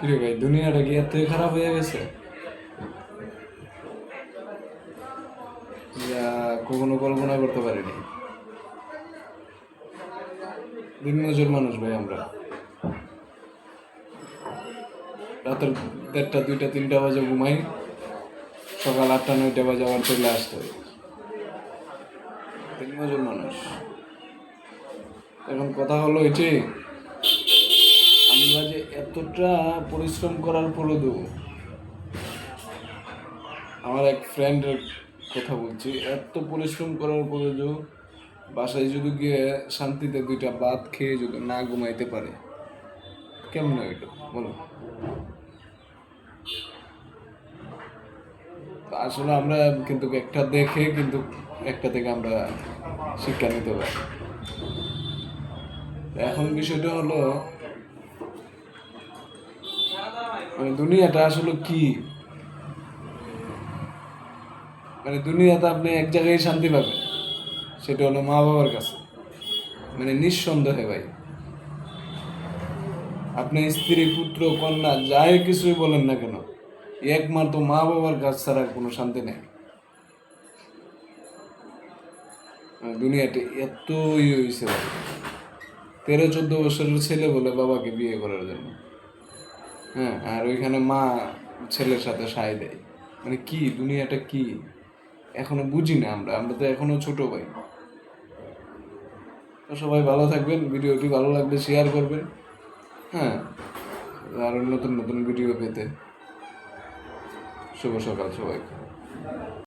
কিরে ভাই, দুনিয়াটা কি এতই খারাপ হয়ে গেছে? যা কখনো কল্পনা করতে পারিনি। দিনমজুর মানুষ ভাই আমরা। রাতের 1:30, 2টা, 3টা বাজে ঘুমাই, সকাল 8টা, 9টা বাজে আবার চলে আসতে হয়। দিনমজুর মানুষ। এখন কথা হলো এটি, আমরা যে এতটা পরিশ্রম করার পরেও, আমার এক ফ্রেন্ডের কথা বলছি, এত পরিশ্রম করার পরেও বাসায় যদি গিয়ে শান্তিতে 2টা ভাত খেয়ে যদি না ঘুমাইতে পারে, কেমন হইল বলো? তো আসলে আমরা কিন্তু একটা দেখে কিন্তু একটা থেকে আমরা শিক্ষা নিতে পারি। এখন বিষয়টা হলো, মানে দুনিয়াটা আসলে কি, মানে দুনিয়াতে আপনি এক জায়গায় শান্তি পাবেন, সেটা হলো মা বাবার কাছে। মানে নিঃসন্দেহে ভাই, আপনি স্ত্রী, পুত্র, কন্যা যাই কিছুই বলেন না কেন, একমাত্র মা বাবার কাছ ছাড়া কোনো শান্তি নেই। মানে দুনিয়াটা এতই হয়েছে ভাই, 13-14 বছরের ছেলে বলে বাবাকে বিয়ে করার জন্য, হ্যাঁ, আর ওইখানে মা ছেলের সাথে সায় দেয়। মানে কি দুনিয়াটা কি, এখনো বুঝি না আমরা, আমরা তো এখনো ছোট ভাই। তো সবাই ভালো থাকবেন, ভিডিওটি ভালো লাগলে শেয়ার করবেন, হ্যাঁ, আর নতুন নতুন ভিডিও পেতে। শুভ সকাল সবাইকে।